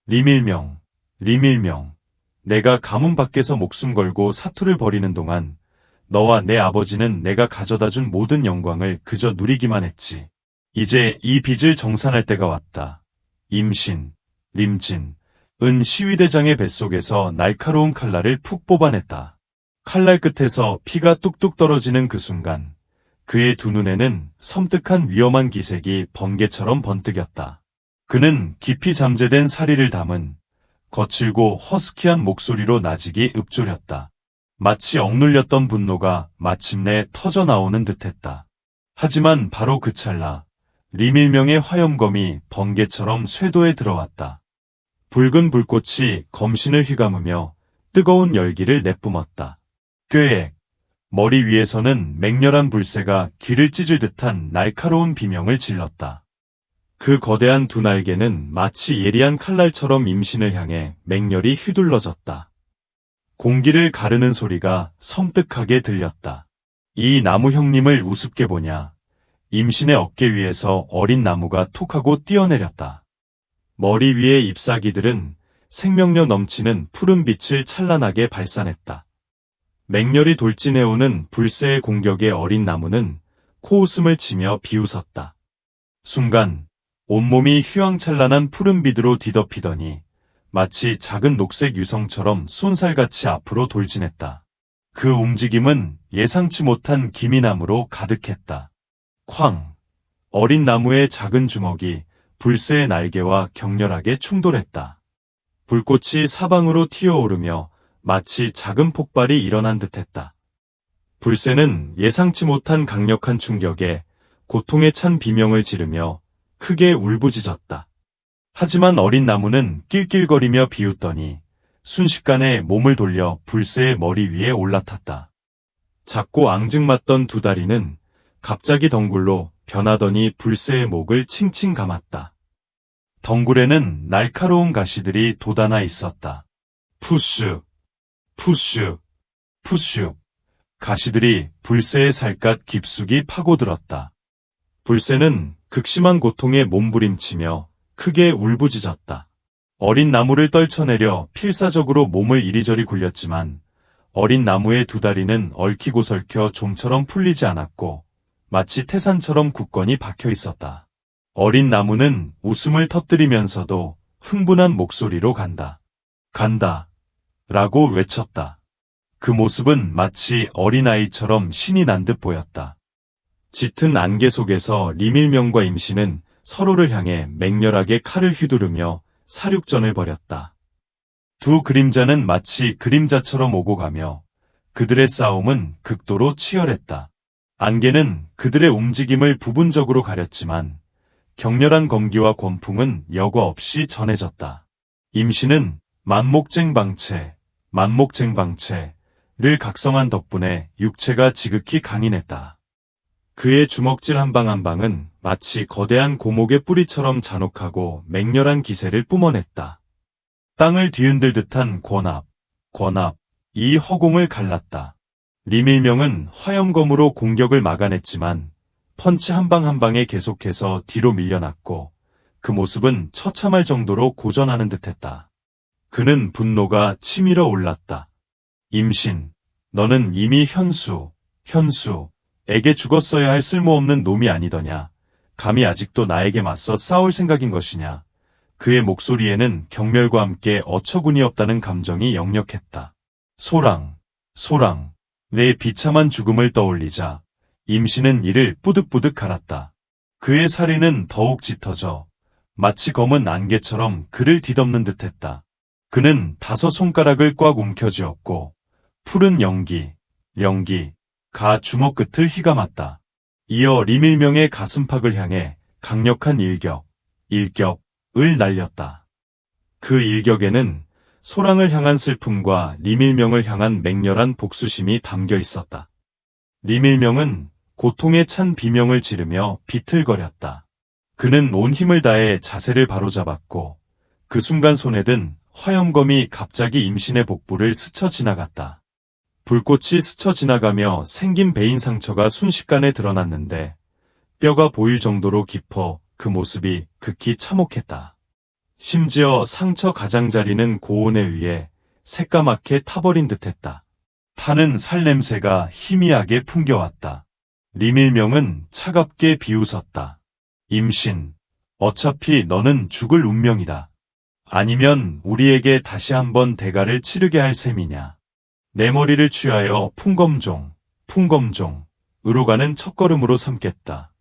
리밀명, 리밀명. 내가 가문 밖에서 목숨 걸고 사투를 벌이는 동안 너와 내 아버지는 내가 가져다준 모든 영광을 그저 누리기만 했지. 이제 이 빚을 정산할 때가 왔다. 임신, 림진, 은 시위대장의 뱃속에서 날카로운 칼날을 푹 뽑아냈다. 칼날 끝에서 피가 뚝뚝 떨어지는 그 순간 그의 두 눈에는 섬뜩한 위험한 기색이 번개처럼 번뜩였다. 그는 깊이 잠재된 사리를 담은 거칠고 허스키한 목소리로 나직이 읊조렸다. 마치 억눌렸던 분노가 마침내 터져나오는 듯했다. 하지만 바로 그 찰나 리밀명의 화염검이 번개처럼 쇄도에 들어왔다. 붉은 불꽃이 검신을 휘감으며 뜨거운 열기를 내뿜었다. 꾀액, 머리 위에서는 맹렬한 불새가 귀를 찢을 듯한 날카로운 비명을 질렀다. 그 거대한 두 날개는 마치 예리한 칼날처럼 임신을 향해 맹렬히 휘둘러졌다. 공기를 가르는 소리가 섬뜩하게 들렸다. 이 나무 형님을 우습게 보냐. 임신의 어깨 위에서 어린 나무가 톡하고 뛰어내렸다. 머리 위의 잎사귀들은 생명력 넘치는 푸른 빛을 찬란하게 발산했다. 맹렬히 돌진해오는 불새의 공격에 어린 나무는 코웃음을 치며 비웃었다. 순간 온몸이 휘황찬란한 푸른빛으로 뒤덮이더니 마치 작은 녹색 유성처럼 쏜살같이 앞으로 돌진했다. 그 움직임은 예상치 못한 기민함으로 가득했다. 쾅! 어린 나무의 작은 주먹이 불새의 날개와 격렬하게 충돌했다. 불꽃이 사방으로 튀어오르며 마치 작은 폭발이 일어난 듯했다. 불새는 예상치 못한 강력한 충격에 고통에 찬 비명을 지르며 크게 울부짖었다. 하지만 어린 나무는 낄낄거리며 비웃더니 순식간에 몸을 돌려 불새의 머리 위에 올라탔다. 작고 앙증맞던 두 다리는 갑자기 덩굴로 변하더니 불새의 목을 칭칭 감았다. 덩굴에는 날카로운 가시들이 돋아나 있었다. 푸슉, 푸슉, 푸슉. 가시들이 불새의 살갗 깊숙이 파고들었다. 불새는 극심한 고통에 몸부림치며 크게 울부짖었다. 어린 나무를 떨쳐내려 필사적으로 몸을 이리저리 굴렸지만 어린 나무의 두 다리는 얽히고 설켜 좀처럼 풀리지 않았고 마치 태산처럼 굳건히 박혀 있었다. 어린 나무는 웃음을 터뜨리면서도 흥분한 목소리로 간다. 간다. 라고 외쳤다. 그 모습은 마치 어린아이처럼 신이 난 듯 보였다. 짙은 안개 속에서 리밀명과 임신은 서로를 향해 맹렬하게 칼을 휘두르며 사륙전을 벌였다. 두 그림자는 마치 그림자처럼 오고 가며 그들의 싸움은 극도로 치열했다. 안개는 그들의 움직임을 부분적으로 가렸지만 격렬한 검기와 권풍은 여과 없이 전해졌다. 임신은 만목쟁방체를 각성한 덕분에 육체가 지극히 강인했다. 그의 주먹질 한 방 한 방은 마치 거대한 고목의 뿌리처럼 잔혹하고 맹렬한 기세를 뿜어냈다. 땅을 뒤흔들 듯한 권압이 허공을 갈랐다. 리밀명은 화염검으로 공격을 막아냈지만 펀치 한 방 한 방에 계속해서 뒤로 밀려났고 그 모습은 처참할 정도로 고전하는 듯했다. 그는 분노가 치밀어 올랐다. 임신, 너는 이미 현수에게 죽었어야 할 쓸모없는 놈이 아니더냐. 감히 아직도 나에게 맞서 싸울 생각인 것이냐. 그의 목소리에는 경멸과 함께 어처구니 없다는 감정이 역력했다. 소랑, 내 비참한 죽음을 떠올리자 임신은 이를 뿌득뿌득 갈았다. 그의 살이는 더욱 짙어져 마치 검은 안개처럼 그를 뒤덮는 듯했다. 그는 5손가락을 꽉 움켜쥐었고 푸른 연기가 주먹 끝을 휘감았다. 이어 리밀명의 가슴팍을 향해 강력한 일격을 날렸다. 그 일격에는 소랑을 향한 슬픔과 리밀명을 향한 맹렬한 복수심이 담겨 있었다. 리밀명은 고통에 찬 비명을 지르며 비틀거렸다. 그는 온 힘을 다해 자세를 바로잡았고 그 순간 손에 든 화염검이 갑자기 임신의 복부를 스쳐 지나갔다. 불꽃이 스쳐 지나가며 생긴 베인 상처가 순식간에 드러났는데 뼈가 보일 정도로 깊어 그 모습이 극히 참혹했다. 심지어 상처 가장자리는 고온에 의해 새까맣게 타버린 듯했다. 타는 살냄새가 희미하게 풍겨왔다. 리밀명은 차갑게 비웃었다. 임신, 어차피 너는 죽을 운명이다. 아니면 우리에게 다시 한번 대가를 치르게 할 셈이냐. 내 머리를 취하여 풍검종, 으로 가는 첫걸음으로 삼겠다.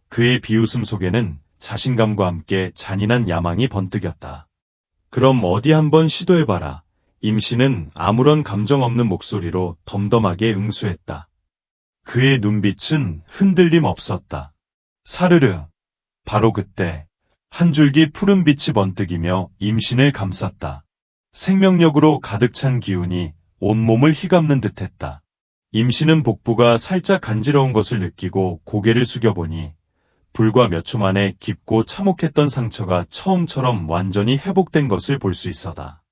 그의 비웃음 속에는 자신감과 함께 잔인한 야망이 번뜩였다. 그럼 어디 한번 시도해봐라. 임신은 아무런 감정 없는 목소리로 덤덤하게 응수했다. 그의 눈빛은 흔들림 없었다. 사르르. 바로 그때 한 줄기 푸른 빛이 번뜩이며 임신을 감쌌다. 생명력으로 가득 찬 기운이 온몸을 휘감는 듯했다. 임신은 복부가 살짝 간지러운 것을 느끼고 고개를 숙여보니 불과 몇 초 만에 깊고 참혹했던 상처가 처음처럼 완전히 회복된 것을 볼 수 있었다.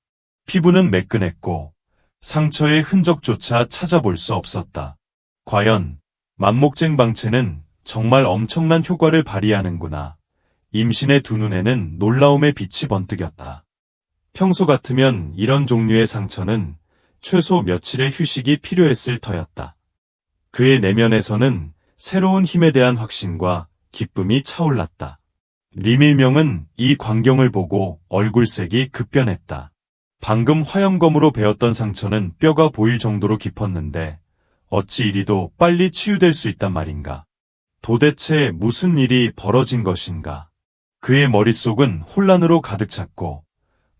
피부는 매끈했고 상처의 흔적조차 찾아볼 수 없었다. 과연 만목쟁 방채는 정말 엄청난 효과를 발휘하는구나. 임신의 두 눈에는 놀라움의 빛이 번뜩였다. 평소 같으면 이런 종류의 상처는 최소 며칠의 휴식이 필요했을 터였다. 그의 내면에서는 새로운 힘에 대한 확신과 기쁨이 차올랐다. 리밀명은 이 광경을 보고 얼굴색이 급변했다. 방금 화염검으로 베었던 상처는 뼈가 보일 정도로 깊었는데 어찌 이리도 빨리 치유될 수 있단 말인가. 도대체 무슨 일이 벌어진 것인가. 그의 머릿속은 혼란으로 가득 찼고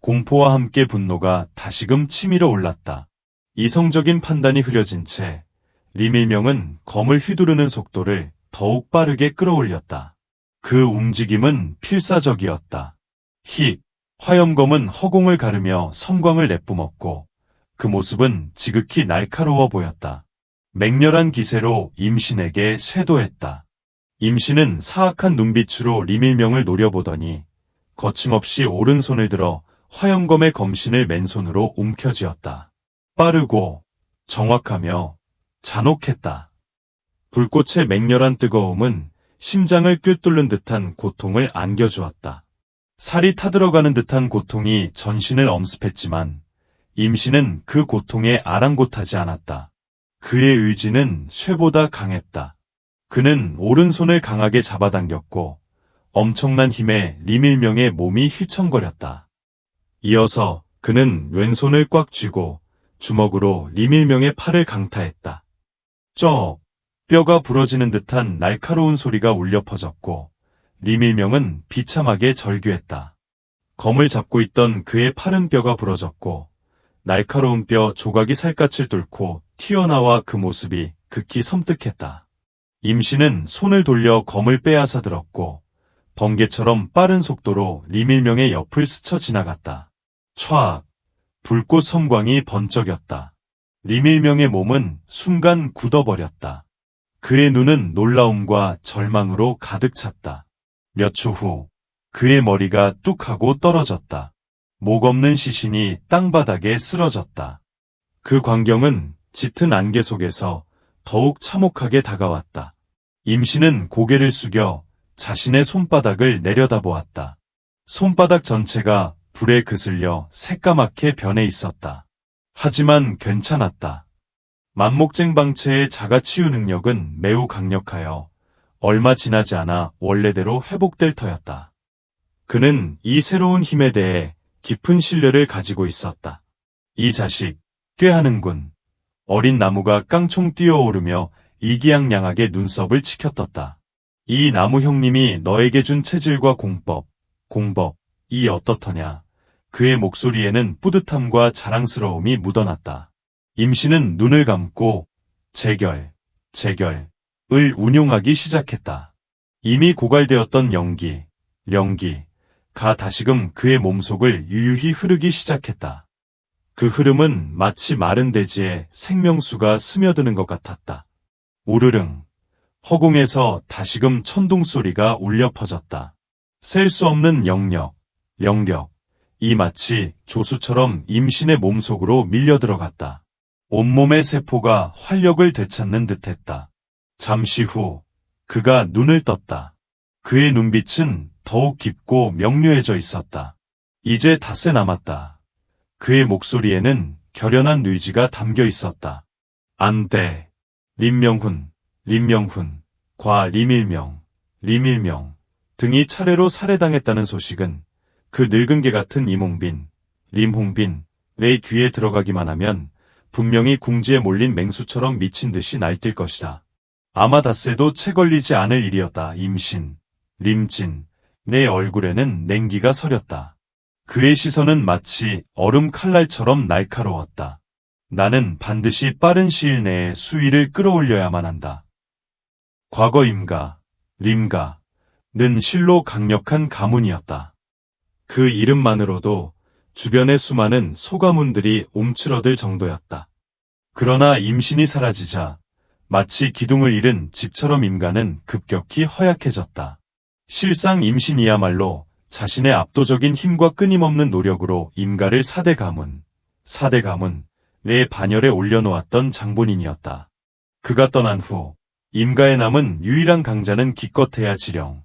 공포와 함께 분노가 다시금 치밀어 올랐다. 이성적인 판단이 흐려진 채 리밀명은 검을 휘두르는 속도를 더욱 빠르게 끌어올렸다. 그 움직임은 필사적이었다. 휙! 화염검은 허공을 가르며 섬광을 내뿜었고 그 모습은 지극히 날카로워 보였다. 맹렬한 기세로 임신에게 쇄도했다. 임신은 사악한 눈빛으로 리밀명을 노려보더니 거침없이 오른손을 들어 화염검의 검신을 맨손으로 움켜쥐었다. 빠르고 정확하며 잔혹했다. 불꽃의 맹렬한 뜨거움은 심장을 꿰뚫는 듯한 고통을 안겨주었다. 살이 타들어가는 듯한 고통이 전신을 엄습했지만 임신은 그 고통에 아랑곳하지 않았다. 그의 의지는 쇠보다 강했다. 그는 오른손을 강하게 잡아당겼고 엄청난 힘에 리밀명의 몸이 휘청거렸다. 이어서 그는 왼손을 꽉 쥐고 주먹으로 리밀명의 팔을 강타했다. 쩍! 뼈가 부러지는 듯한 날카로운 소리가 울려 퍼졌고 리밀명은 비참하게 절규했다. 검을 잡고 있던 그의 팔은 뼈가 부러졌고 날카로운 뼈 조각이 살갗을 뚫고 튀어나와 그 모습이 극히 섬뜩했다. 임신은 손을 돌려 검을 빼앗아 들었고 번개처럼 빠른 속도로 리밀명의 옆을 스쳐 지나갔다. 촤악! 불꽃 섬광이 번쩍였다. 리밀명의 몸은 순간 굳어버렸다. 그의 눈은 놀라움과 절망으로 가득 찼다. 몇 초 후 그의 머리가 뚝 하고 떨어졌다. 목 없는 시신이 땅바닥에 쓰러졌다. 그 광경은 짙은 안개 속에서 더욱 참혹하게 다가왔다. 임신은 고개를 숙여 자신의 손바닥을 내려다보았다. 손바닥 전체가 불에 그슬려 새까맣게 변해 있었다. 하지만 괜찮았다. 만목쟁 방채의 자가치유 능력은 매우 강력하여 얼마 지나지 않아 원래대로 회복될 터였다. 그는 이 새로운 힘에 대해 깊은 신뢰를 가지고 있었다. 이 자식, 꾀하는군. 어린 나무가 깡총 뛰어오르며 이기양양하게 눈썹을 치켜떴다. 이 나무 형님이 너에게 준 체질과 공법이 어떻더냐. 그의 목소리에는 뿌듯함과 자랑스러움이 묻어났다. 임신은 눈을 감고 재결을 운용하기 시작했다. 이미 고갈되었던 령기가 다시금 그의 몸속을 유유히 흐르기 시작했다. 그 흐름은 마치 마른 대지에 생명수가 스며드는 것 같았다. 우르릉, 허공에서 다시금 천둥소리가 울려 퍼졌다. 셀 수 없는 영력, 이 마치 조수처럼 임신의 몸속으로 밀려 들어갔다. 온몸의 세포가 활력을 되찾는 듯했다. 잠시 후 그가 눈을 떴다. 그의 눈빛은 더욱 깊고 명료해져 있었다. 이제 닷새 남았다. 그의 목소리에는 결연한 의지가 담겨 있었다. 안 돼. 림명훈, 림명훈, 과 림일명, 림일명 등이 차례로 살해당했다는 소식은 그 늙은 개 같은 이몽빈, 림홍빈의 귀에 들어가기만 하면 분명히 궁지에 몰린 맹수처럼 미친 듯이 날뛸 것이다. 아마 닷새도 채 걸리지 않을 일이었다. 임신, 림진, 내 얼굴에는 냉기가 서렸다. 그의 시선은 마치 얼음 칼날처럼 날카로웠다. 나는 반드시 빠른 시일 내에 수위를 끌어올려야만 한다. 과거 임가, 림가는 실로 강력한 가문이었다. 그 이름만으로도 주변의 수많은 소가문들이 움츠러들 정도였다. 그러나 임신이 사라지자 마치 기둥을 잃은 집처럼 임가는 급격히 허약해졌다. 실상 임신이야말로 자신의 압도적인 힘과 끊임없는 노력으로 임가를 4대 가문의 반열에 올려놓았던 장본인이었다. 그가 떠난 후 임가에 남은 유일한 강자는 기껏해야 지령,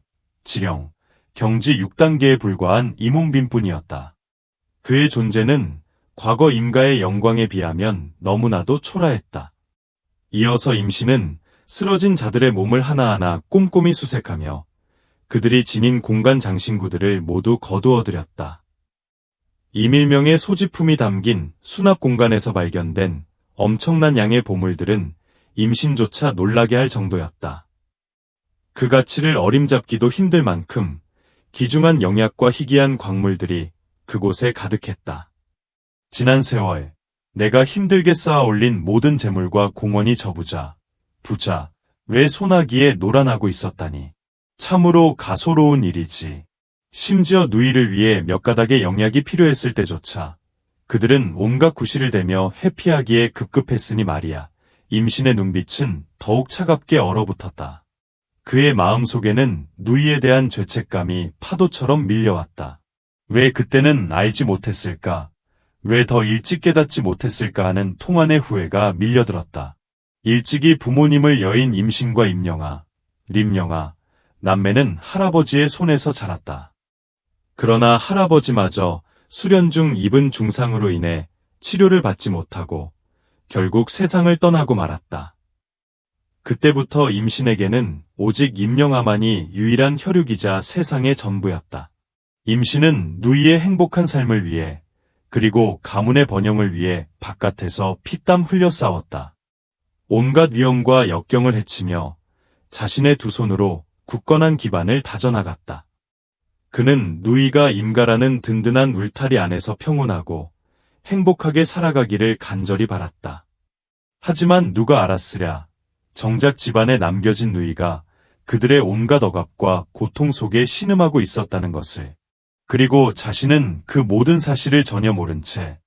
경지 6단계에 불과한 이몽빈뿐이었다. 그의 존재는 과거 임가의 영광에 비하면 너무나도 초라했다. 이어서 임신은 쓰러진 자들의 몸을 하나하나 꼼꼼히 수색하며 그들이 지닌 공간 장신구들을 모두 거두어들였다. 이밀명의 소지품이 담긴 수납 공간에서 발견된 엄청난 양의 보물들은 임신조차 놀라게 할 정도였다. 그 가치를 어림잡기도 힘들 만큼 귀중한 영약과 희귀한 광물들이 그곳에 가득했다. 지난 세월 내가 힘들게 쌓아 올린 모든 재물과 공원이 저 부자의 소나기에 놀아나고 있었다니. 참으로 가소로운 일이지. 심지어 누이를 위해 몇 가닥의 영약이 필요했을 때조차 그들은 온갖 구실을 대며 회피하기에 급급했으니 말이야. 임신의 눈빛은 더욱 차갑게 얼어붙었다. 그의 마음속에는 누이에 대한 죄책감이 파도처럼 밀려왔다. 왜 그때는 알지 못했을까? 왜 더 일찍 깨닫지 못했을까 하는 통한의 후회가 밀려들었다. 일찍이 부모님을 여인 임신과 림영아, 남매는 할아버지의 손에서 자랐다. 그러나 할아버지마저 수련 중 입은 중상으로 인해 치료를 받지 못하고 결국 세상을 떠나고 말았다. 그때부터 임신에게는 오직 임영아만이 유일한 혈육이자 세상의 전부였다. 임신은 누이의 행복한 삶을 위해 그리고 가문의 번영을 위해 바깥에서 피땀 흘려 싸웠다. 온갖 위험과 역경을 헤치며 자신의 두 손으로 굳건한 기반을 다져나갔다. 그는 누이가 임가라는 든든한 울타리 안에서 평온하고 행복하게 살아가기를 간절히 바랐다. 하지만 누가 알았으랴. 정작 집안에 남겨진 누이가 그들의 온갖 억압과 고통 속에 신음하고 있었다는 것을. 그리고 자신은 그 모든 사실을 전혀 모른 채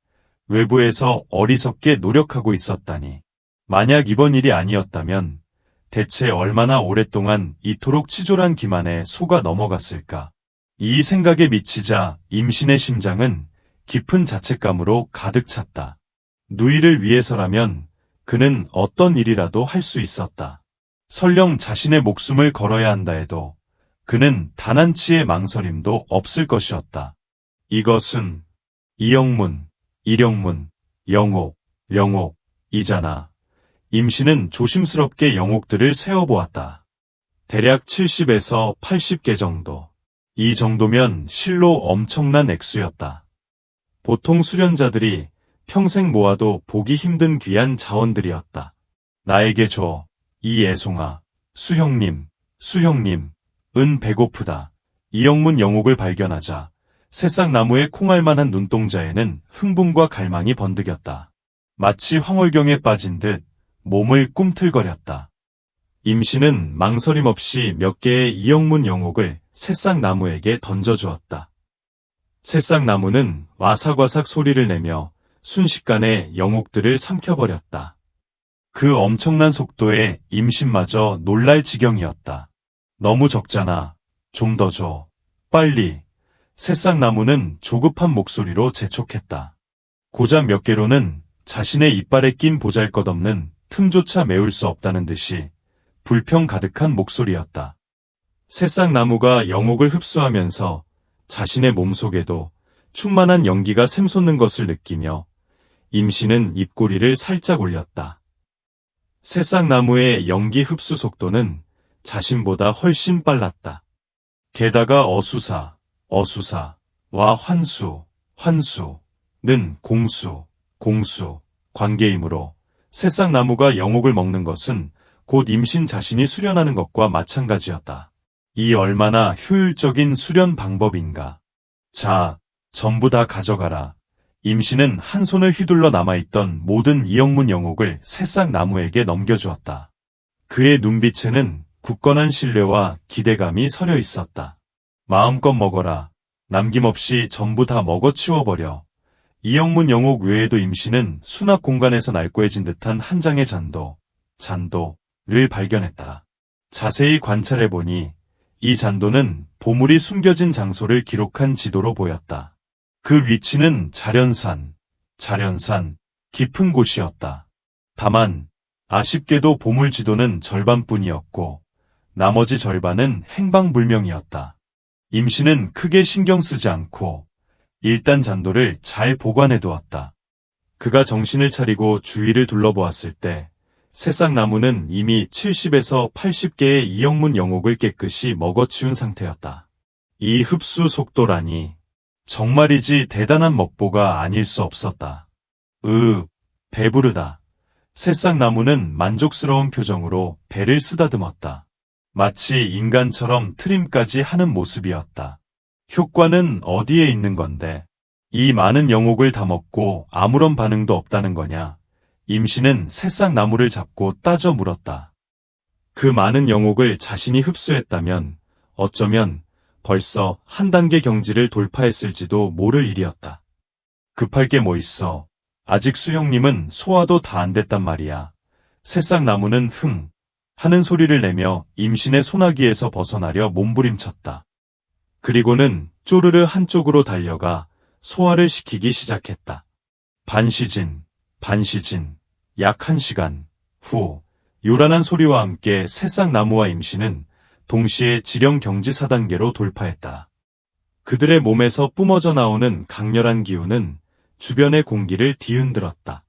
외부에서 어리석게 노력하고 있었다니. 만약 이번 일이 아니었다면 대체 얼마나 오랫동안 이토록 치졸한 기만에 속아 넘어갔을까. 이 생각에 미치자 임신의 심장은 깊은 자책감으로 가득 찼다. 누이를 위해서라면 그는 어떤 일이라도 할 수 있었다. 설령 자신의 목숨을 걸어야 한다 해도 그는 단 한치의 망설임도 없을 것이었다. 이것은 이영문, 일영문, 영옥이잖아. 임신은 조심스럽게 영옥들을 세어보았다. 대략 70에서 80개 정도. 이 정도면 실로 엄청난 액수였다. 보통 수련자들이 평생 모아도 보기 힘든 귀한 자원들이었다. 나에게 줘, 이 애송아. 수형님, 은 배고프다. 이영문 영옥을 발견하자 새싹나무의 콩알만한 눈동자에는 흥분과 갈망이 번득였다. 마치 황홀경에 빠진 듯 몸을 꿈틀거렸다. 임신은 망설임 없이 몇 개의 이영문 영옥을 새싹나무에게 던져주었다. 새싹나무는 와삭와삭 소리를 내며 순식간에 영옥들을 삼켜버렸다. 그 엄청난 속도에 임신마저 놀랄 지경이었다. 너무 적잖아. 좀 더 줘. 빨리. 새싹나무는 조급한 목소리로 재촉했다. 고작 몇 개로는 자신의 이빨에 낀 보잘것없는 틈조차 메울 수 없다는 듯이 불평 가득한 목소리였다. 새싹나무가 영옥을 흡수하면서 자신의 몸속에도 충만한 연기가 샘솟는 것을 느끼며 임씨는 입꼬리를 살짝 올렸다. 새싹나무의 연기 흡수 속도는 자신보다 훨씬 빨랐다. 게다가 어수사, 와 환수는 공수, 관계이므로 새싹나무가 영옥을 먹는 것은 곧 임신 자신이 수련하는 것과 마찬가지였다. 이 얼마나 효율적인 수련 방법인가. 자, 전부 다 가져가라. 임신은 한 손을 휘둘러 남아있던 모든 이영문 영옥을 새싹나무에게 넘겨주었다. 그의 눈빛에는 굳건한 신뢰와 기대감이 서려 있었다. 마음껏 먹어라. 남김없이 전부 다 먹어치워버려. 이영문 영옥 외에도 임신은 수납 공간에서 날고해진 듯한 한 장의 잔도를 발견했다. 자세히 관찰해보니 이 잔도는 보물이 숨겨진 장소를 기록한 지도로 보였다. 그 위치는 자련산, 깊은 곳이었다. 다만 아쉽게도 보물 지도는 절반뿐이었고 나머지 절반은 행방불명이었다. 임씨는 크게 신경 쓰지 않고 일단 잔도를 잘 보관해두었다. 그가 정신을 차리고 주위를 둘러보았을 때 새싹나무는 이미 70에서 80개의 이영문 영옥을 깨끗이 먹어치운 상태였다. 이 흡수 속도라니 정말이지 대단한 먹보가 아닐 수 없었다. 배부르다. 새싹나무는 만족스러운 표정으로 배를 쓰다듬었다. 마치 인간처럼 트림까지 하는 모습이었다. 효과는 어디에 있는 건데? 이 많은 영옥을 다 먹고 아무런 반응도 없다는 거냐? 임씨는 새싹나무를 잡고 따져 물었다. 그 많은 영옥을 자신이 흡수했다면 어쩌면 벌써 한 단계 경지를 돌파했을지도 모를 일이었다. 급할 게 뭐 있어. 아직 수형님은 소화도 다 안 됐단 말이야. 새싹나무는 흥 하는 소리를 내며 임신의 소나기에서 벗어나려 몸부림쳤다. 그리고는 쪼르르 한쪽으로 달려가 소화를 시키기 시작했다. 반시진, 약 1시간 후 요란한 소리와 함께 새싹나무와 임신은 동시에 지령 경지 4단계로 돌파했다. 그들의 몸에서 뿜어져 나오는 강렬한 기운은 주변의 공기를 뒤흔들었다.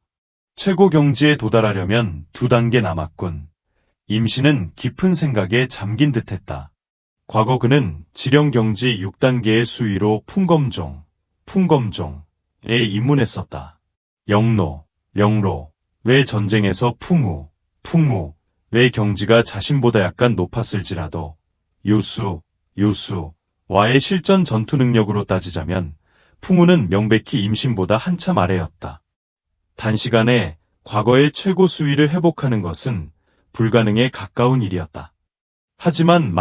최고 경지에 도달하려면 2단계 남았군. 임신은 깊은 생각에 잠긴 듯했다. 과거 그는 지령 경지 6단계의 수위로 풍검종에 입문했었다. 영로, 왜 전쟁에서 왜 경지가 자신보다 약간 높았을지라도 요수와의 실전 전투 능력으로 따지자면 풍우는 명백히 임신보다 한참 아래였다. 단시간에 과거의 최고 수위를 회복하는 것은 불가능에 가까운 일이었다. 하지만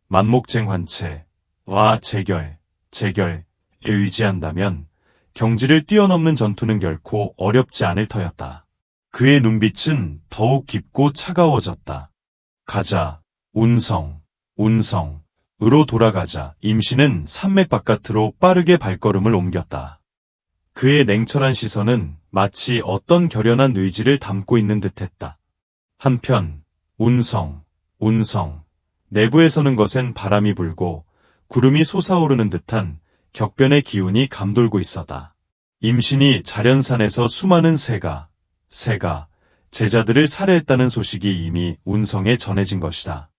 만목쟁환체와 재결에 의지한다면 경지를 뛰어넘는 전투는 결코 어렵지 않을 터였다. 그의 눈빛은 더욱 깊고 차가워졌다. 가자, 운성으로 돌아가자. 임신은 산맥 바깥으로 빠르게 발걸음을 옮겼다. 그의 냉철한 시선은 마치 어떤 결연한 의지를 담고 있는 듯했다. 한편 운성 내부에서는 거센 바람이 불고 구름이 솟아오르는 듯한 격변의 기운이 감돌고 있었다. 임신이 자련산에서 수많은 새가 제자들을 살해했다는 소식이 이미 운성에 전해진 것이다.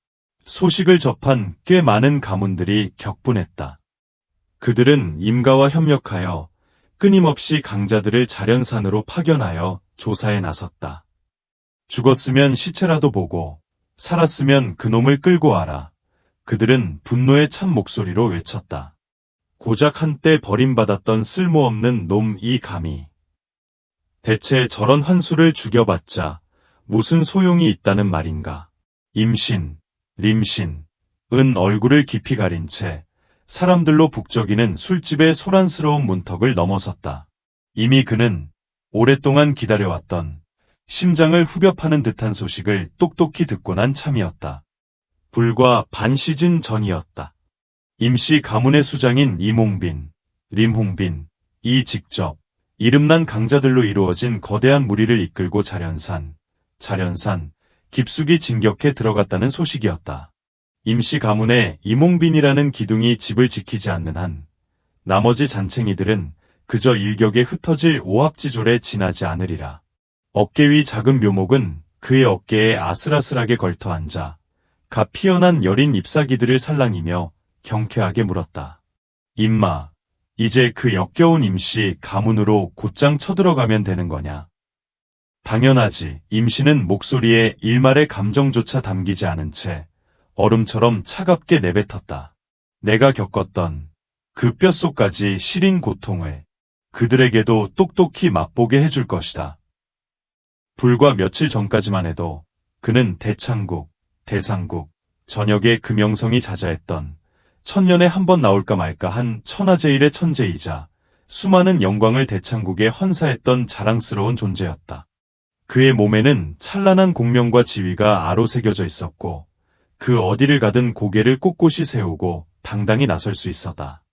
소식을 접한 꽤 많은 가문들이 격분했다. 그들은 임가와 협력하여 끊임없이 강자들을 자련산으로 파견하여 조사에 나섰다. 죽었으면 시체라도 보고 살았으면 그놈을 끌고 와라. 그들은 분노에 찬 목소리로 외쳤다. 고작 한때 버림받았던 쓸모없는 놈이 감히. 대체 저런 환수를 죽여봤자 무슨 소용이 있다는 말인가. 임신은 얼굴을 깊이 가린 채 사람들로 북적이는 술집의 소란스러운 문턱을 넘어섰다. 이미 그는 오랫동안 기다려왔던 심장을 후벼 파는 듯한 소식을 똑똑히 듣고 난 참이었다. 불과 반시즌 전이었다. 임씨 가문의 수장인 림홍빈이 직접 이름난 강자들로 이루어진 거대한 무리를 이끌고 자련산 깊숙이 진격해 들어갔다는 소식이었다. 임씨 가문에 이몽빈이라는 기둥이 집을 지키지 않는 한 나머지 잔챙이들은 그저 일격에 흩어질 오합지졸에 지나지 않으리라. 어깨 위 작은 묘목은 그의 어깨에 아슬아슬하게 걸터 앉아 갓 피어난 여린 잎사귀들을 살랑이며 경쾌하게 물었다. 임마, 이제 그 역겨운 임씨 가문으로 곧장 쳐들어가면 되는 거냐? 당연하지. 임씨는 목소리에 일말의 감정조차 담기지 않은 채 얼음처럼 차갑게 내뱉었다. 내가 겪었던 그 뼛속까지 시린 고통을 그들에게도 똑똑히 맛보게 해줄 것이다. 불과 며칠 전까지만 해도 그는 대창국, 대상국, 전역의 그 명성이 자자했던 천년에 한 번 나올까 말까 한 천하제일의 천재이자 수많은 영광을 대창국에 헌사했던 자랑스러운 존재였다. 그의 몸에는 찬란한 공명과 지위가 아로새겨져 있었고 그 어디를 가든 고개를 꼿꼿이 세우고 당당히 나설 수 있었다.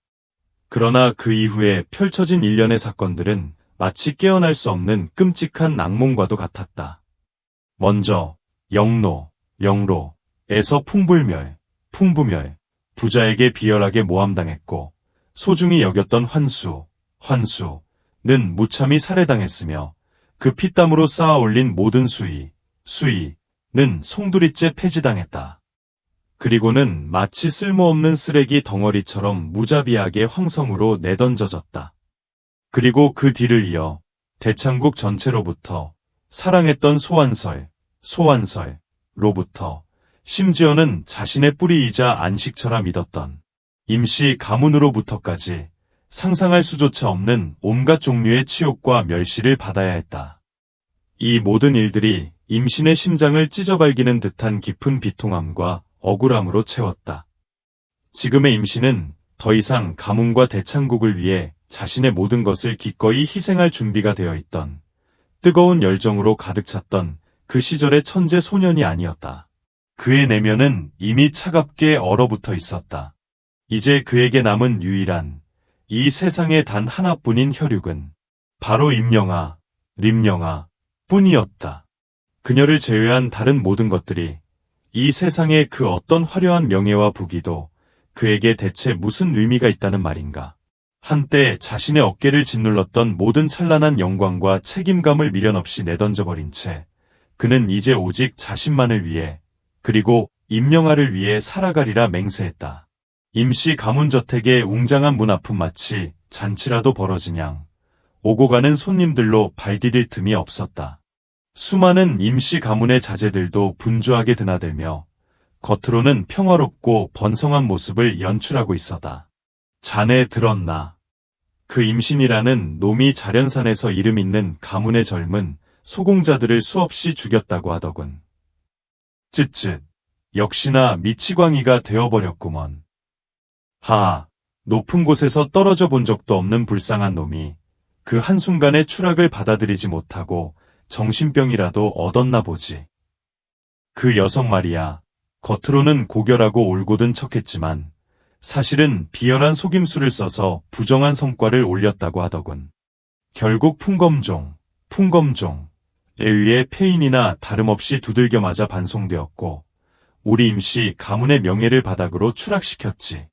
그러나 그 이후에 펼쳐진 일련의 사건들은 마치 깨어날 수 없는 끔찍한 악몽과도 같았다. 먼저 영로, 영로에서 풍불멸, 풍부멸, 부자에게 비열하게 모함당했고 소중히 여겼던 환수는 무참히 살해당했으며 그 피땀으로 쌓아 올린 모든 수의는 송두리째 폐지당했다. 그리고는 마치 쓸모없는 쓰레기 덩어리처럼 무자비하게 황성으로 내던져졌다. 그리고 그 뒤를 이어 대창국 전체로부터 사랑했던 소환설로부터 심지어는 자신의 뿌리이자 안식처라 믿었던 임씨 가문으로부터까지 상상할 수조차 없는 온갖 종류의 치욕과 멸시를 받아야 했다. 이 모든 일들이 임신의 심장을 찢어발기는 듯한 깊은 비통함과 억울함으로 채웠다. 지금의 임신은 더 이상 가문과 대창국을 위해 자신의 모든 것을 기꺼이 희생할 준비가 되어 있던 뜨거운 열정으로 가득 찼던 그 시절의 천재 소년이 아니었다. 그의 내면은 이미 차갑게 얼어붙어 있었다. 이제 그에게 남은 유일한 이 세상에 단 하나뿐인 혈육은 바로 임영아, 림영아 뿐이었다. 그녀를 제외한 다른 모든 것들이 이 세상의 그 어떤 화려한 명예와 부귀도 그에게 대체 무슨 의미가 있다는 말인가. 한때 자신의 어깨를 짓눌렀던 모든 찬란한 영광과 책임감을 미련 없이 내던져버린 채 그는 이제 오직 자신만을 위해 그리고 임영아를 위해 살아가리라 맹세했다. 임씨 가문저택의 웅장한 문 앞은 마치 잔치라도 벌어진 양 오고 가는 손님들로 발디딜 틈이 없었다. 수많은 임씨 가문의 자제들도 분주하게 드나들며 겉으로는 평화롭고 번성한 모습을 연출하고 있었다. 자네 들었나? 그 임신이라는 놈이 자련산에서 이름 있는 가문의 젊은 소공자들을 수없이 죽였다고 하더군. 쯧쯧, 역시나 미치광이가 되어버렸구먼. 하하, 높은 곳에서 떨어져 본 적도 없는 불쌍한 놈이 그 한순간의 추락을 받아들이지 못하고 정신병이라도 얻었나 보지. 그 여성 말이야, 겉으로는 고결하고 올곧은 척했지만 사실은 비열한 속임수를 써서 부정한 성과를 올렸다고 하더군. 결국 풍검종에 의해 폐인이나 다름없이 두들겨 맞아 반송되었고 우리 임씨 가문의 명예를 바닥으로 추락시켰지.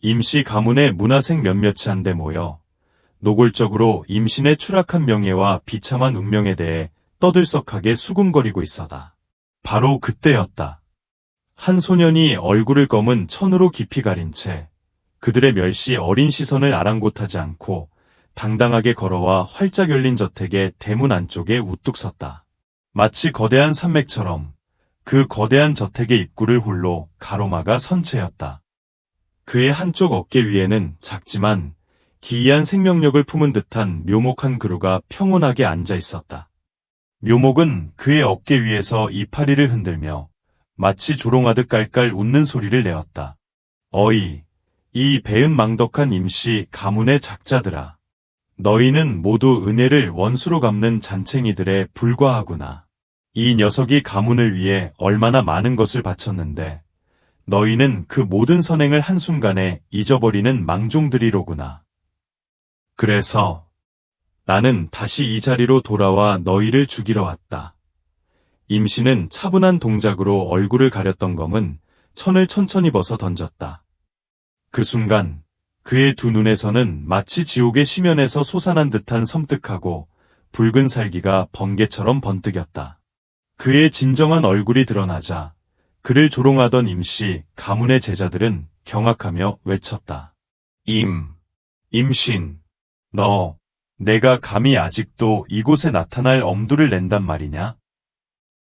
임씨 가문의 문화생 몇몇이 한데 모여 노골적으로 임신의 추락한 명예와 비참한 운명에 대해 떠들썩하게 수군거리고 있어다. 바로 그때였다. 한 소년이 얼굴을 검은 천으로 깊이 가린 채 그들의 멸시 어린 시선을 아랑곳하지 않고 당당하게 걸어와 활짝 열린 저택의 대문 안쪽에 우뚝 섰다. 마치 거대한 산맥처럼 그 거대한 저택의 입구를 홀로 가로막아 선 채였다. 그의 한쪽 어깨 위에는 작지만 기이한 생명력을 품은 듯한 묘목 한 그루가 평온하게 앉아 있었다. 묘목은 그의 어깨 위에서 이파리를 흔들며 마치 조롱하듯 깔깔 웃는 소리를 내었다. 어이, 이 배은망덕한 임씨 가문의 작자들아. 너희는 모두 은혜를 원수로 갚는 잔챙이들에 불과하구나. 이 녀석이 가문을 위해 얼마나 많은 것을 바쳤는데 너희는 그 모든 선행을 한순간에 잊어버리는 망종들이로구나. 그래서 나는 다시 이 자리로 돌아와 너희를 죽이러 왔다. 임씨는 차분한 동작으로 얼굴을 가렸던 검은 천을 천천히 벗어 던졌다. 그 순간 그의 두 눈에서는 마치 지옥의 심연에서 솟아난 듯한 섬뜩하고 붉은 살기가 번개처럼 번뜩였다. 그의 진정한 얼굴이 드러나자 그를 조롱하던 임씨 가문의 제자들은 경악하며 외쳤다. 임신, 내가 감히 아직도 이곳에 나타날 엄두를 낸단 말이냐?